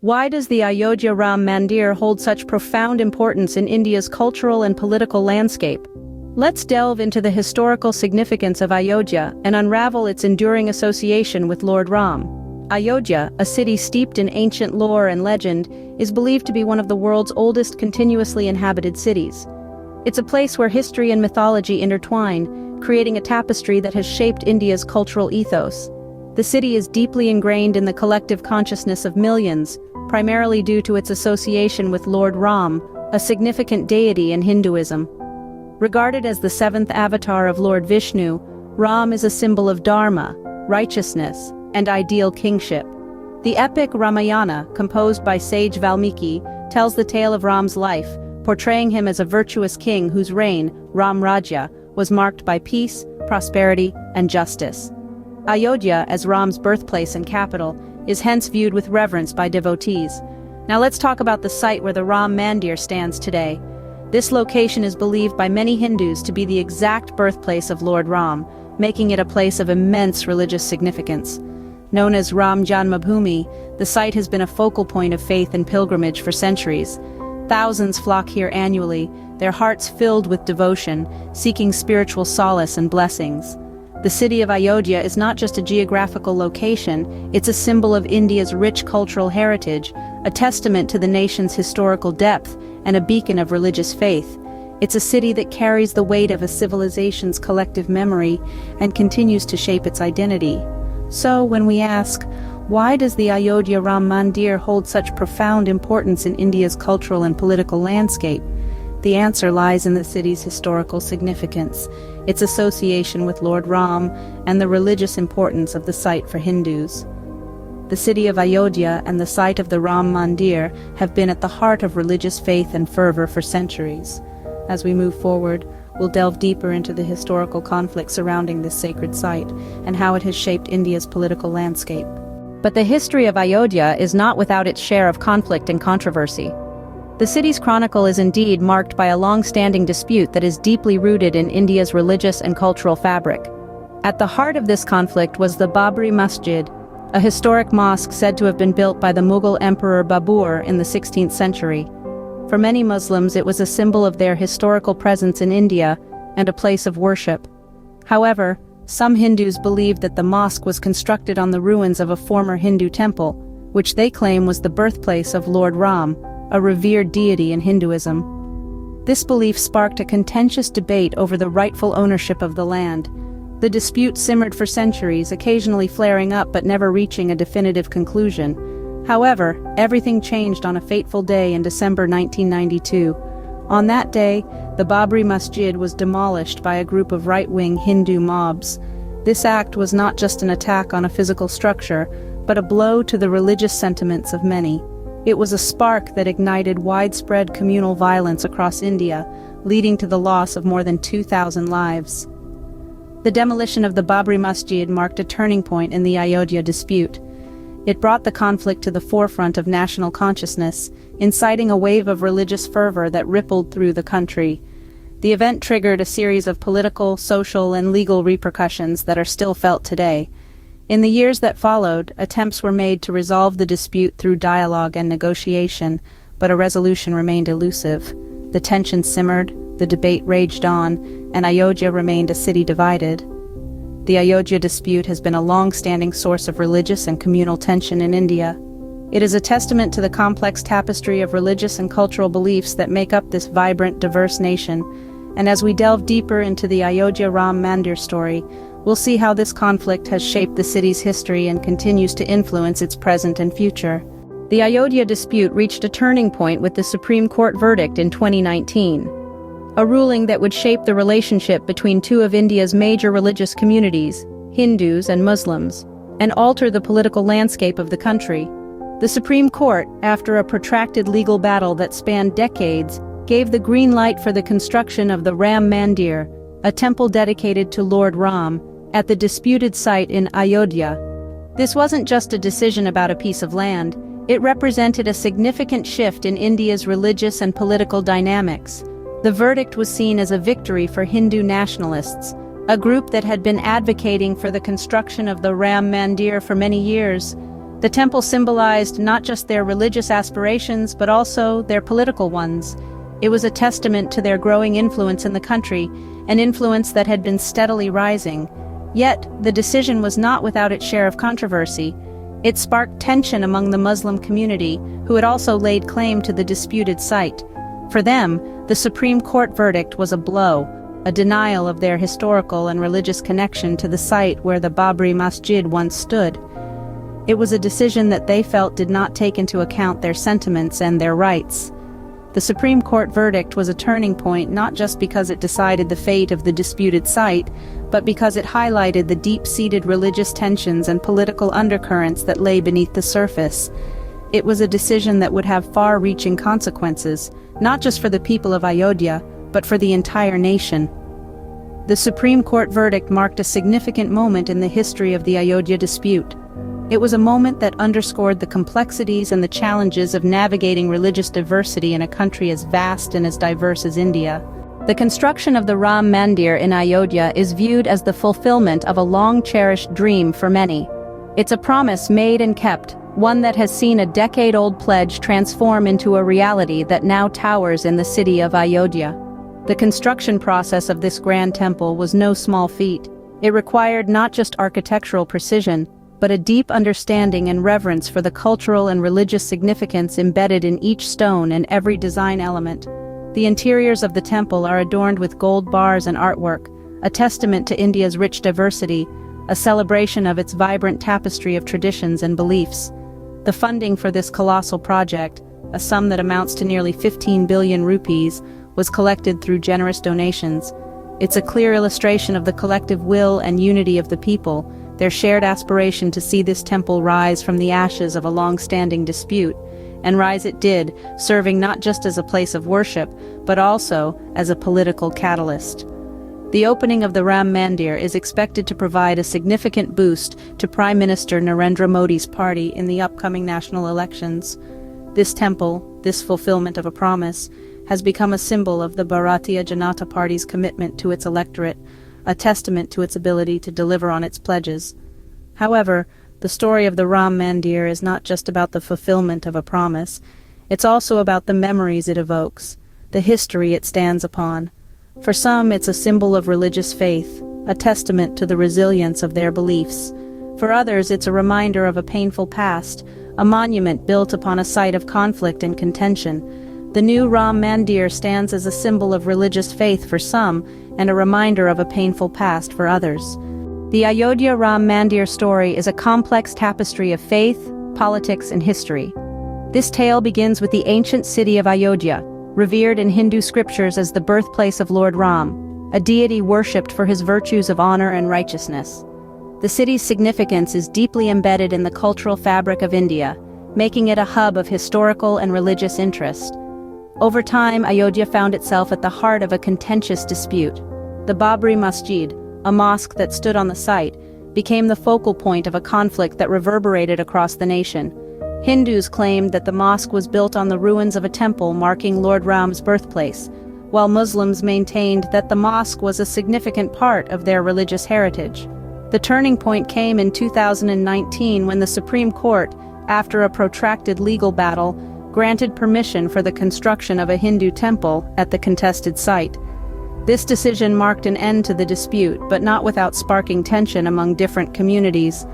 Why does the Ayodhya Ram Mandir hold such profound importance in India's cultural and political landscape? Let's delve into the historical significance of Ayodhya and unravel its enduring association with Lord Ram. Ayodhya, a city steeped in ancient lore and legend, is believed to be one of the world's oldest continuously inhabited cities. It's a place where history and mythology intertwine, creating a tapestry that has shaped India's cultural ethos. The city is deeply ingrained in the collective consciousness of millions, primarily due to its association with Lord Ram, a significant deity in Hinduism. Regarded as the seventh avatar of Lord Vishnu, Ram is a symbol of dharma, righteousness, and ideal kingship. The epic Ramayana, composed by sage Valmiki, tells the tale of Ram's life, portraying him as a virtuous king whose reign, Ram Rajya, was marked by peace, prosperity, and justice. Ayodhya, as Ram's birthplace and capital, is hence viewed with reverence by devotees. Now let's talk about the site where the Ram Mandir stands today. This location is believed by many Hindus to be the exact birthplace of Lord Ram, making it a place of immense religious significance. Known as Ram Janmabhoomi, the site has been a focal point of faith and pilgrimage for centuries. Thousands flock here annually, their hearts filled with devotion, seeking spiritual solace and blessings. The city of Ayodhya is not just a geographical location, it's a symbol of India's rich cultural heritage, a testament to the nation's historical depth, and a beacon of religious faith. It's a city that carries the weight of a civilization's collective memory and continues to shape its identity. So, when we ask, why does the Ayodhya Ram Mandir hold such profound importance in India's cultural and political landscape? The answer lies in the city's historical significance, its association with Lord Ram, and the religious importance of the site for Hindus. The city of Ayodhya and the site of the Ram Mandir have been at the heart of religious faith and fervor for centuries. As we move forward, we'll delve deeper into the historical conflict surrounding this sacred site and how it has shaped India's political landscape. But the history of Ayodhya is not without its share of conflict and controversy. The city's chronicle is indeed marked by a long-standing dispute that is deeply rooted in India's religious and cultural fabric. At the heart of this conflict was the Babri Masjid, a historic mosque said to have been built by the Mughal Emperor Babur in the 16th century. For many Muslims, it was a symbol of their historical presence in India and a place of worship. However, some Hindus believed that the mosque was constructed on the ruins of a former Hindu temple, which they claim was the birthplace of Lord Ram, a revered deity in Hinduism. This belief sparked a contentious debate over the rightful ownership of the land. The dispute simmered for centuries, occasionally flaring up but never reaching a definitive conclusion. However, everything changed on a fateful day in December 1992. On that day, the Babri Masjid was demolished by a group of right-wing Hindu mobs. This act was not just an attack on a physical structure, but a blow to the religious sentiments of many. It was a spark that ignited widespread communal violence across India, leading to the loss of more than 2,000 lives. The demolition of the Babri Masjid marked a turning point in the Ayodhya dispute. It brought the conflict to the forefront of national consciousness, inciting a wave of religious fervor that rippled through the country. The event triggered a series of political, social, and legal repercussions that are still felt today. In the years that followed, attempts were made to resolve the dispute through dialogue and negotiation, but a resolution remained elusive. The tension simmered, the debate raged on, and Ayodhya remained a city divided. The Ayodhya dispute has been a long-standing source of religious and communal tension in India. It is a testament to the complex tapestry of religious and cultural beliefs that make up this vibrant, diverse nation. And as we delve deeper into the Ayodhya Ram Mandir story, we'll see how this conflict has shaped the city's history and continues to influence its present and future. The Ayodhya dispute reached a turning point with the Supreme Court verdict in 2019. A ruling that would shape the relationship between two of India's major religious communities, Hindus and Muslims, and alter the political landscape of the country. The Supreme Court, after a protracted legal battle that spanned decades, gave the green light for the construction of the Ram Mandir, a temple dedicated to Lord Ram, at the disputed site in Ayodhya. This wasn't just a decision about a piece of land, it represented a significant shift in India's religious and political dynamics. The verdict was seen as a victory for Hindu nationalists, a group that had been advocating for the construction of the Ram Mandir for many years. The temple symbolized not just their religious aspirations, but also their political ones. It was a testament to their growing influence in the country, an influence that had been steadily rising. Yet, the decision was not without its share of controversy. It sparked tension among the Muslim community, who had also laid claim to the disputed site. For them, the Supreme Court verdict was a blow, a denial of their historical and religious connection to the site where the Babri Masjid once stood. It was a decision that they felt did not take into account their sentiments and their rights. The Supreme Court verdict was a turning point not just because it decided the fate of the disputed site, but because it highlighted the deep-seated religious tensions and political undercurrents that lay beneath the surface. It was a decision that would have far-reaching consequences, not just for the people of Ayodhya, but for the entire nation. The Supreme Court verdict marked a significant moment in the history of the Ayodhya dispute. It was a moment that underscored the complexities and the challenges of navigating religious diversity in a country as vast and as diverse as India. The construction of the Ram Mandir in Ayodhya is viewed as the fulfillment of a long-cherished dream for many. It's a promise made and kept, one that has seen a decade-old pledge transform into a reality that now towers in the city of Ayodhya. The construction process of this grand temple was no small feat. It required not just architectural precision, but a deep understanding and reverence for the cultural and religious significance embedded in each stone and every design element. The interiors of the temple are adorned with gold bars and artwork, a testament to India's rich diversity, a celebration of its vibrant tapestry of traditions and beliefs. The funding for this colossal project, a sum that amounts to nearly 15 billion rupees, was collected through generous donations. It's a clear illustration of the collective will and unity of the people, their shared aspiration to see this temple rise from the ashes of a long-standing dispute. And rise it did, serving not just as a place of worship, but also as a political catalyst. The opening of the Ram Mandir is expected to provide a significant boost to Prime Minister Narendra Modi's party in the upcoming national elections. This temple, this fulfillment of a promise, has become a symbol of the Bharatiya Janata Party's commitment to its electorate, a testament to its ability to deliver on its pledges. However, the story of the Ram Mandir is not just about the fulfillment of a promise, it's also about the memories it evokes, the history it stands upon. For some, it's a symbol of religious faith, a testament to the resilience of their beliefs. For others, it's a reminder of a painful past, a monument built upon a site of conflict and contention. The new Ram Mandir stands as a symbol of religious faith for some, and a reminder of a painful past for others. The Ayodhya Ram Mandir story is a complex tapestry of faith, politics, and history. This tale begins with the ancient city of Ayodhya, revered in Hindu scriptures as the birthplace of Lord Ram, a deity worshipped for his virtues of honor and righteousness. The city's significance is deeply embedded in the cultural fabric of India, making it a hub of historical and religious interest. Over time, Ayodhya found itself at the heart of a contentious dispute. The Babri Masjid, a mosque that stood on the site, became the focal point of a conflict that reverberated across the nation. Hindus claimed that the mosque was built on the ruins of a temple marking Lord Ram's birthplace, while Muslims maintained that the mosque was a significant part of their religious heritage. The turning point came in 2019 when the Supreme Court, after a protracted legal battle, granted permission for the construction of a Hindu temple at the contested site. This decision marked an end to the dispute, but not without sparking tension among different communities.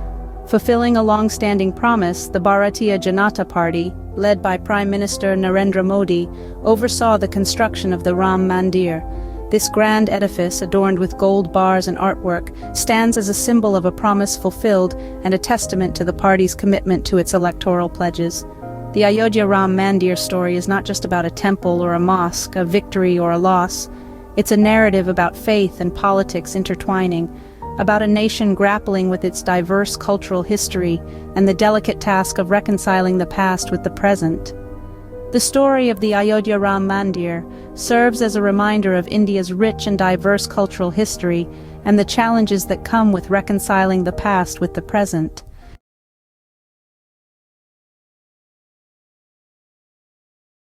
Fulfilling a long-standing promise, the Bharatiya Janata Party, led by Prime Minister Narendra Modi, oversaw the construction of the Ram Mandir. This grand edifice, adorned with gold bars and artwork, stands as a symbol of a promise fulfilled and a testament to the party's commitment to its electoral pledges. The Ayodhya Ram Mandir story is not just about a temple or a mosque, a victory or a loss. It's a narrative about faith and politics intertwining, about a nation grappling with its diverse cultural history and the delicate task of reconciling the past with the present. The story of the Ayodhya Ram Mandir serves as a reminder of India's rich and diverse cultural history and the challenges that come with reconciling the past with the present.